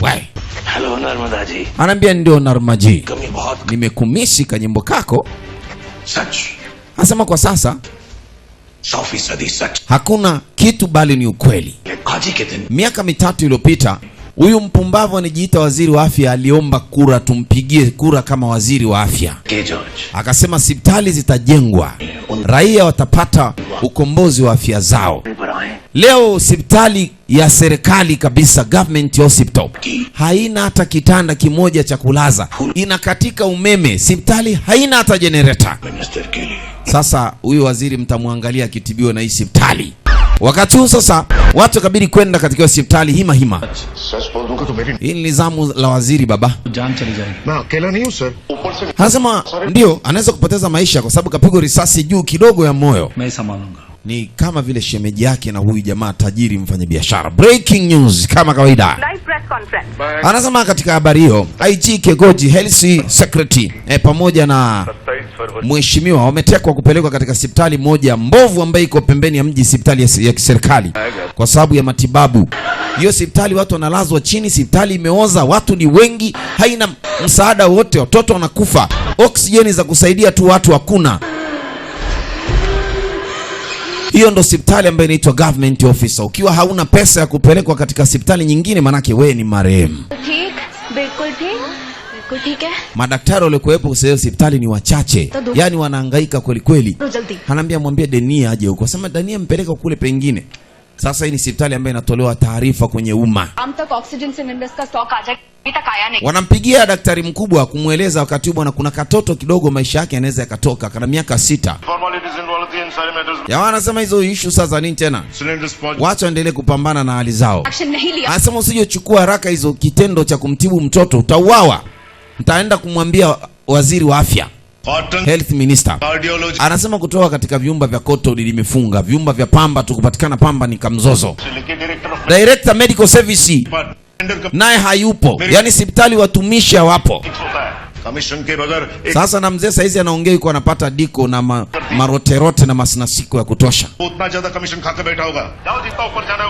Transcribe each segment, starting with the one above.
Wai. Hello Narmada ji. Anambia ndio Narmaji. Nimekumisi kanyimbo kako. Sach. Asema kwa sasa 100% sach. Hakuna kitu bali ni ukweli. Miaka 3 iliyopita huyu mpumbavu anajiita waziri wa afya aliomba kura tumpigie kura kama waziri wa afya. Akasema hospitali zitajengwa, raia watapata ukombozi wa afya zao. Leo hospitali ya serikali kabisa, government hospital, haina hata kitanda kimoja cha kulaza, inakatika umeme, hospitali haina hata generator. Sasa huyu waziri mtamwangalia akitibiwa na hii hospitali. Wakati huu sasa watu kabidi kwenda katika hospitali hima. Hii ni nizamu la waziri baba. Anasema ndio anaweza kupoteza maisha kwa sababu kapigwa risasi juu kidogo ya moyo. Ni kama vile shemeji yake na huyu jamaa tajiri mfanyabiashara. Breaking news kama kawaida. Live press conference. Anasema katika habari hiyo IG Kegoji Health Secretary pamoja na mheshimiwa wametekwa kupelekwa katika hospitali moja mbovu ambayo iko pembeni ya mji, hospitali ya kiserikali kwa sababu ya matibabu. Hiyo hospitali watu wanalazwa chini, hospitali imeoza, watu ni wengi, haina msaada wote, watoto wanakufa, oksijeni za kusaidia tu watu hakuna. Hiyo ndo hospitali ambayo inaitwa government officer. Ukiwa hauna pesa ya kupelekwa katika hospitali nyingine, manake wewe ni marehemu. ठीक, बिल्कुल ठीक, बिल्कुल ठीक है. Madaktari waliokuwepo kwa hospitali ni wachache, yani wanahangaika kweli kweli. Anambia mwambie Denia aje huko. Sema Denia mpeleka kule pengine. Sasa hii ni hospitali ambayo inatolewa taarifa kwenye umma. Wanampigia daktari mkubwa kumueleza wakati bwana kuna katoto kidogo maisha yake yanaweza yakatoka, kana miaka 6. Ya wanasema hizo issue sasa nini tena? Wacha waendelee kupambana na hali zao. Anasema usije chukua haraka hizo kitendo cha kumtibu mtoto, utauawa. Nitaenda kumwambia waziri wa afya. Health Minister. Anasema kutoka katika vyumba vya Koto limefunga, vyumba vya Pamba tukupatikana Pamba ni kamzozo. Director Medical Service naye hayupo, yani hospitali watumishi wapo. Sasa na mzee saizi anaongea yuko anapata diko na maroterote na masinasiko ya kutosha.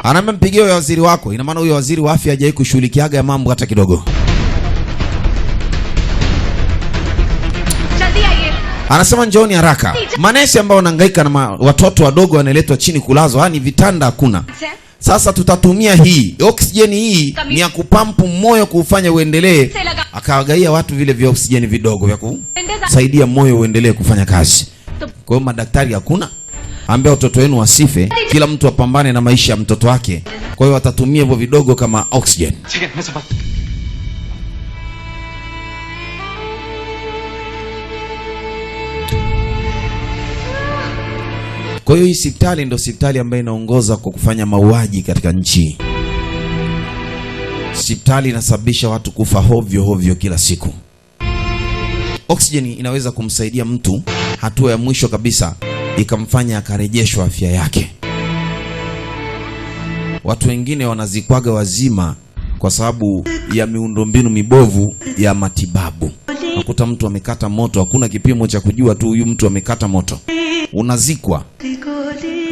Anaambia mpigie waziri wako, ina maana huyo waziri wa afya hajawahi kushughulikiaga ya mambo hata kidogo. Anasema njooni haraka. Manesi ambao wanahangaika na watoto wadogo wanaletwa chini kulazwa, yani vitanda hakuna. Sasa tutatumia hii oksijeni, hii ni ya kupampu moyo kufanya uendelee. Akawagaia watu vile vya oksijeni vidogo vya kusaidia moyo uendelee kufanya kazi. Kwa hiyo madaktari hakuna, ambao watoto wenu wasife, kila mtu apambane na maisha ya mtoto wake. Kwa hiyo watatumia hivyo vidogo kama oksijeni. Kwa hiyo hii hospitali ndio hospitali ambayo inaongoza kwa kufanya mauaji katika nchi. Hospitali inasababisha watu kufa hovyo kila siku. Oksijeni inaweza kumsaidia mtu hatua ya mwisho kabisa, ikamfanya akarejeshwa afya yake. Watu wengine wanazikwaga wazima kwa sababu ya miundombinu mibovu ya matibabu. Nakuta mtu amekata moto, hakuna kipimo cha kujua tu huyu mtu amekata moto. Unazikwa,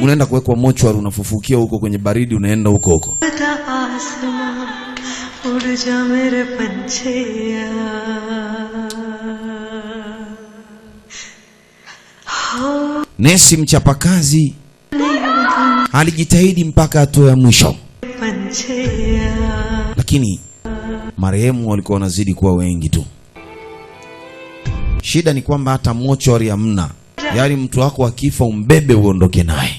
unaenda kuwekwa mochwari, unafufukia huko kwenye baridi, unaenda huko. Nesi mchapakazi alijitahidi mpaka hatua ya mwisho, lakini marehemu walikuwa wanazidi kuwa wengi tu. Shida ni kwamba hata mochwari hamna. Yaani mtu wako akifa umbebe uondoke naye.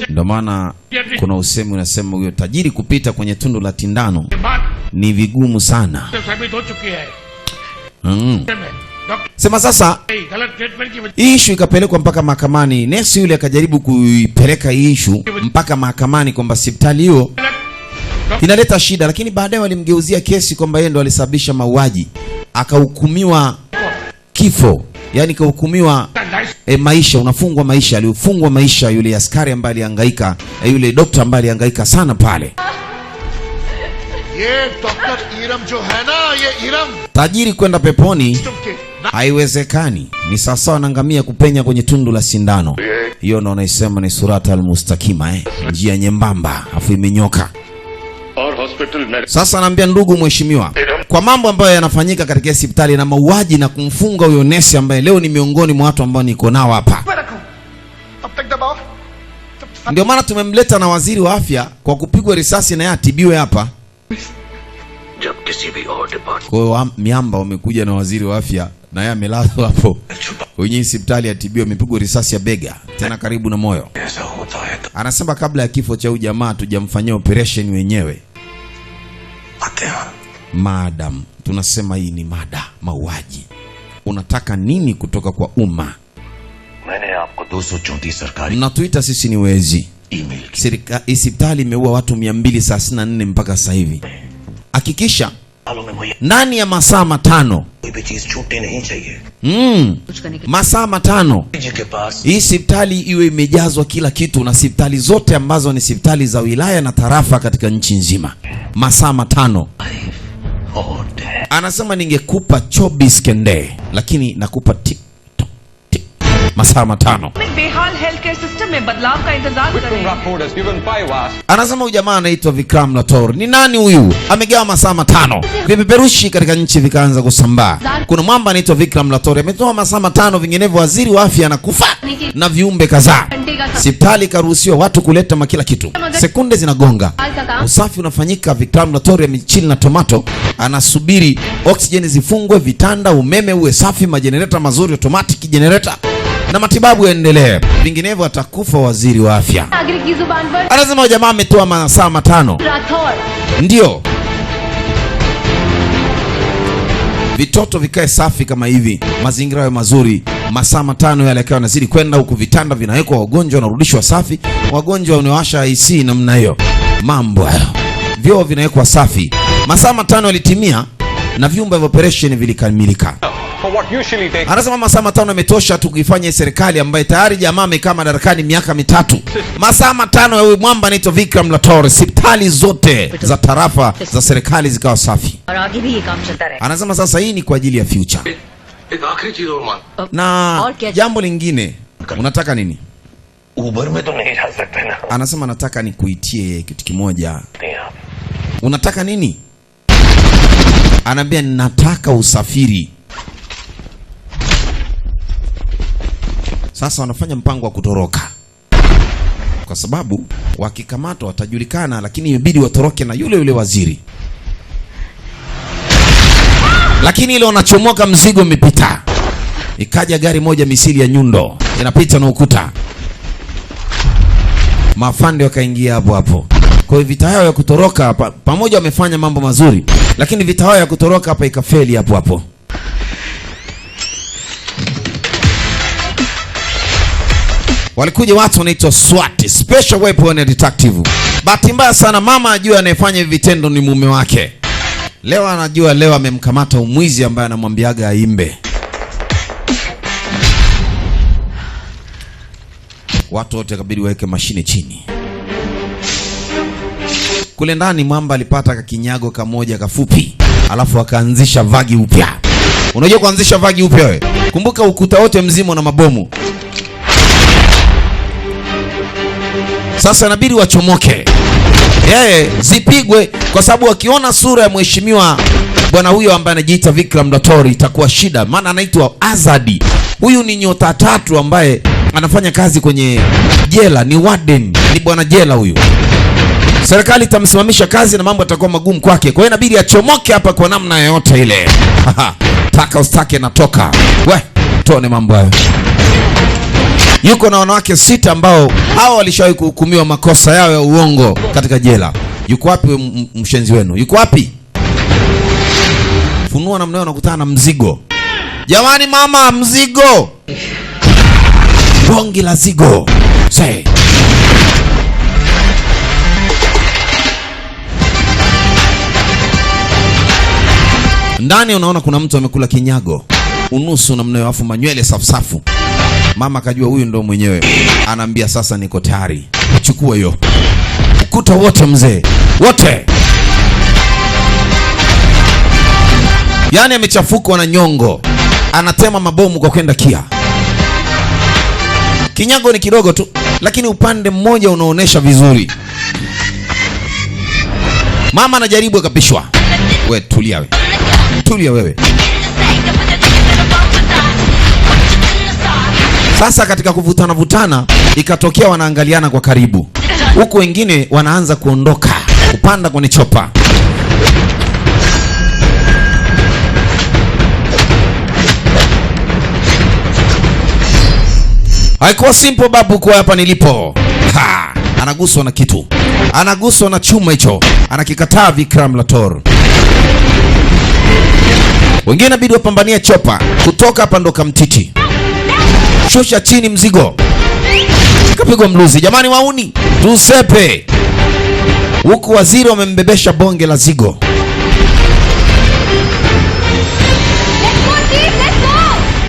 Ndio maana kuna usemi unasema huyo tajiri kupita kwenye tundu la tindano ni vigumu sana. Sema sasa issue ikapelekwa mpaka mahakamani. Nesi yule akajaribu kuipeleka issue mpaka mahakamani kwamba hospitali hiyo inaleta shida, lakini baadaye walimgeuzia kesi kwamba yeye ndo alisababisha mauaji. Akahukumiwa kifo, yani kahukumiwa maisha, unafungwa maisha. Alifungwa maisha yule askari ambaye alihangaika, yule daktari ambaye alihangaika sana pale. ये डॉक्टर इरम जो है ना, ये Iram Tajiri kwenda peponi haiwezekani. Ni sawasawa na ngamia kupenya kwenye tundu la sindano. Hiyo ndo naisema ni surata al-mustakima, njia nyembamba afu imenyoka. Sasa naambia ndugu mheshimiwa, kwa mambo ambayo yanafanyika katika hospitali na mauaji na kumfunga huyo nesi ambaye leo ni miongoni mwa watu ambao niko nao hapa, ndio maana tumemleta na waziri wa afya kwa kupigwa risasi na yeye atibiwe hapa. Kwa hiyo miamba wamekuja na waziri wa afya na yeye amelazwa hapo kwenye hospitali atibiwe, amepigwa risasi ya bega tena karibu na moyo. Anasema kabla ya kifo cha huyu jamaa tujamfanyia operation wenyewe. Madam, tunasema hii ni mada mauaji. Unataka nini kutoka kwa umma? Mnatuita sisi ni wezi. Hospitali imeua watu 234 mpaka sasa hivi. Hakikisha ndani ya masaa 5. Masaa 5 hii hospitali iwe imejazwa kila kitu, na hospitali zote ambazo ni hospitali za wilaya na tarafa katika nchi nzima. Masaa 5. Anasema ningekupa 24 kende, lakini nakupa tik tok tik. Masaa 5. Anasema huyu jamaa anaitwa Vikram Lator. Ni nani huyu? Amegawa masaa 5. Vipeperushi katika nchi vikaanza kusambaa. Kuna mwamba anaitwa Vikram Lator, ametoa masaa 5, vinginevyo waziri wa afya anakufa na viumbe kadhaa. Hospitali karuhusiwa watu kuleta makila kitu. Sekunde zinagonga. Usafi unafanyika. Vikram Lator amechili na tomato, anasubiri oksijeni zifungwe, vitanda, umeme uwe safi, majenereta mazuri, automatic generator, na matibabu yaendelee, vinginevyo atakufa waziri wa afya. Anasema jamaa ametoa masaa 5. Ndio vitoto vikae safi kama hivi, mazingira yawe mazuri. Masaa 5 yale yakawa yanazidi kwenda huku, vitanda vinawekwa, wagonjwa wanarudishwa safi, wagonjwa wanawasha IC namna hiyo, mambo hayo, vyoo vinawekwa safi. Masaa 5 yalitimia na vyumba vya operation vilikamilika. Anasema masaa 5 yametosha tu kuifanya serikali ambaye tayari jamaa amekaa madarakani miaka 3. Masaa 5 ya huyu mwamba anaitwa Vikram Lator, hospitali zote za tarafa za serikali zikawa safi. Anasema sasa hii ni kwa ajili ya future. Na jambo lingine, unataka nini? Anasema nataka nikuitie kitu kimoja. Unataka nini? Anaambia nataka usafiri. Sasa wanafanya mpango wa kutoroka, kwa sababu wakikamatwa watajulikana, lakini inabidi watoroke na yule waziri. Lakini ile wanachomoka mzigo umepita. Ikaja gari moja misili ya nyundo inapita na ukuta. Mafande wakaingia hapo hapo. Kwa hiyo vita yao ya kutoroka pamoja wamefanya mambo mazuri, lakini vita yao ya kutoroka hapa ikafeli hapo hapo. Walikuja watu wanaitwa SWAT, Special Weapon Detective. Bahati mbaya sana mama ajua anayefanya hivi vitendo ni mume wake. Leo anajua, leo amemkamata umwizi ambaye anamwambiaga aimbe. Watu wote kabidi waweke mashine chini. Kule ndani mwamba alipata kakinyago kamoja kafupi, alafu akaanzisha vagi upya. Unajua kuanzisha vagi upya wewe? Kumbuka ukuta wote mzima na mabomu. Sasa inabidi wachomoke. Zipigwe, kwa sababu wakiona sura ya mheshimiwa bwana huyo ambaye anajiita Vikram Lator itakuwa shida, maana anaitwa Azadi. Huyu ni nyota 3 ambaye anafanya kazi kwenye jela, ni warden, ni bwana jela huyu. Serikali itamsimamisha kazi na mambo yatakuwa magumu kwake. Kwa hiyo inabidi achomoke hapa kwa namna yoyote ile. Taka ustake natoka. Tuone mambo hayo. Yuko na wanawake 6 ambao hao walishawahi kuhukumiwa makosa yao ya uongo katika jela. Yuko wapi mshenzi wenu? Yuko wapi? Funua namna unakutana na mzigo. Jamani mama, mzigo. Bongi la zigo. Say. Ndani unaona kuna mtu amekula kinyago. Unusu namna hiyo, afu manywele safu. Mama kajua huyu ndo mwenyewe. Anaambia sasa niko tayari. Chukua hiyo. Ukuta wote mzee. Wote. Yaani amechafukwa na nyongo, anatema mabomu kwa kwenda Kia. Kinyago ni kidogo tu, lakini upande mmoja unaonesha vizuri. Mama anajaribu akapishwa. We tulia we. Tulia wewe. Sasa katika kuvutana ikatokea wanaangaliana kwa karibu. Huku wengine wanaanza kuondoka, kupanda kwenye chopa. Haikuwa simple babu kwa hapa nilipo. Ha! Anaguswa na kitu. Anaguswa na chuma hicho. Anakikataa Vikram Lator. Wengine inabidi wapambania chopa. Kutoka hapa ndo kamtiti. Shusha chini mzigo. Kapigwa mluzi. Jamani wauni, tusepe. Huku waziri wamembebesha bonge la zigo.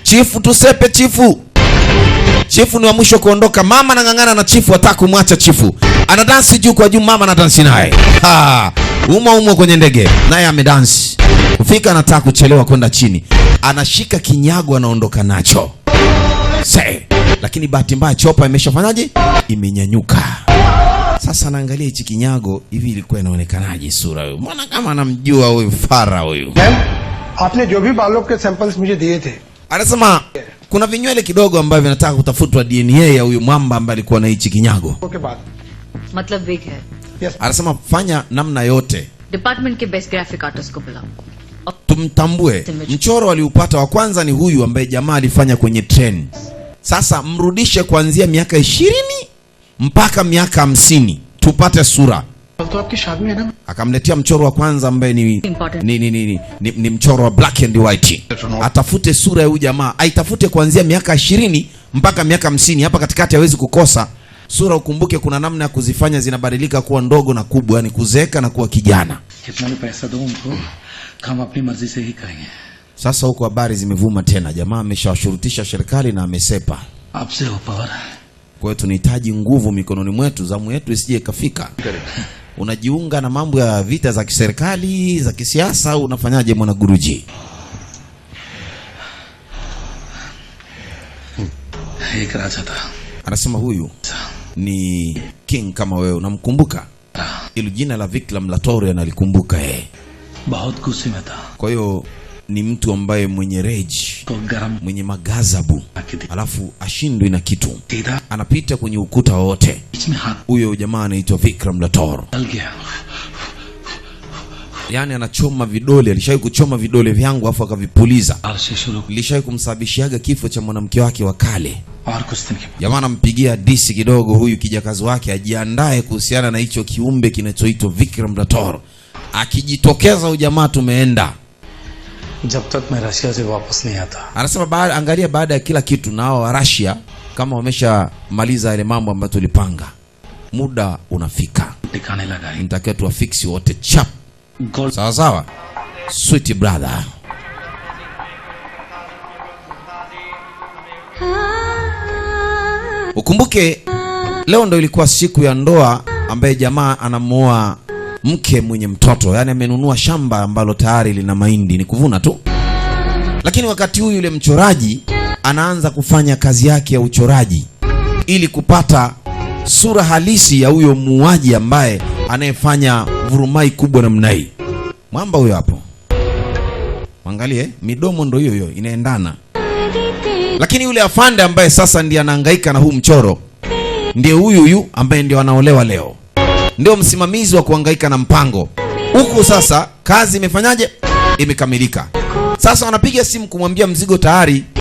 Chifu tusepe chifu. Chifu ni wa mwisho kuondoka. Mama anang'ang'ana na chifu, hataka kumwacha chifu. Anadansi juu kwa juu, mama anadansi naye. Umo kwenye ndege. Naye amedansi. Kufika anataka kuchelewa kwenda chini. Anashika kinyago anaondoka nacho. Lakini bahati mbaya chopa imeshafanyaje? Imenyanyuka. Sasa naangalia hichi kinyago hivi ilikuwa inaonekanaje sura huyo? Mbona kama anamjua huyu fara huyu? आपने जो भी बालों के सैंपल्स मुझे दिए थे. Anasema kuna vinywele kidogo ambavyo vinataka kutafutwa DNA ya huyu mwamba ambaye alikuwa na hichi kinyago. Okay बात. मतलब विग है. Yes. Anasema fanya namna yote. Department के बेस्ट ग्राफिक आर्टिस्ट को बुलाओ. Tumtambue. Mchoro aliupata wa kwanza ni huyu ambaye jamaa alifanya kwenye train. Sasa mrudishe kuanzia miaka 20 mpaka miaka 50 tupate sura. तो आपकी शादी है ना? Akamletea mchoro wa kwanza ambaye ni mchoro wa black and white. Atafute sura ya huyu jamaa, aitafute kuanzia miaka 20 mpaka miaka 50. Hapa katikati hawezi kukosa sura. Ukumbuke kuna namna ya kuzifanya zinabadilika kuwa ndogo na kubwa, yani kuzeeka na kuwa kijana. कितना भी पैसा दो उनको, काम अपनी मर्जी से ही करेंगे. Sasa huko habari zimevuma tena, jamaa ameshawashurutisha serikali na amesepa. आपसे हो power. Kwa hiyo tunahitaji nguvu mikononi mwetu, zamu yetu isije ikafika. Unajiunga na mambo ya vita za kiserikali, za kisiasa, au unafanyaje mwana guruji? एक राजा था. Anasema huyu ni king kama wewe, unamkumbuka? Ile jina la Vikram Lator analikumbuka yeye. बहुत गुस्से में था. Kwa hiyo ni mtu ambaye mwenye rage, को गरम mwenye magazabu, alafu ashindwi na kitu. सीधा Anapita kwenye ukuta wote. बीच में हाथ Huyo jamaa anaitwa Vikram Lator. डल गया. Yaani anachoma vidole, alishawahi kuchoma vidole vyangu afu akavipuliza. और से शुरू Ilishawahi kumsababishiaga kifo cha mwanamke wake wa kale. और कुछ दिन के Jamaa anampigia disi kidogo huyu kijakazi wake ajiandae kuhusiana na hicho kiumbe kinachoitwa Vikram Lator. Akijitokeza huyu jamaa tumeenda. जब तक मैं रशिया से वापस नहीं आता. Anasema angalia baada ya kila kitu nao wa Russia kama wameshamaliza ile mambo ambayo tulipanga. Muda unafika. टिकाने लगाएंगे. Nitakiwa tuwafiksi wote chap. Gold Sawa sawa. Sweet brother. Ukumbuke leo ndo ilikuwa siku ya ndoa ambaye jamaa anamuoa mke mwenye mtoto. Yaani amenunua shamba ambalo tayari lina mahindi, ni kuvuna tu. Lakini wakati huu yule mchoraji anaanza kufanya kazi yake ya uchoraji ili kupata sura halisi ya huyo muuaji ambaye anayefanya vurumai kubwa namna hii. Mwamba huyo hapo. Angalie, midomo ndo hiyo inaendana. Lakini yule afande ambaye sasa ndiye anahangaika na huu mchoro ndiye huyu ambaye ndio anaolewa leo. Ndio msimamizi wa kuhangaika na mpango. Huku sasa kazi imefanyaje? Imekamilika. Sasa wanapiga simu kumwambia mzigo tayari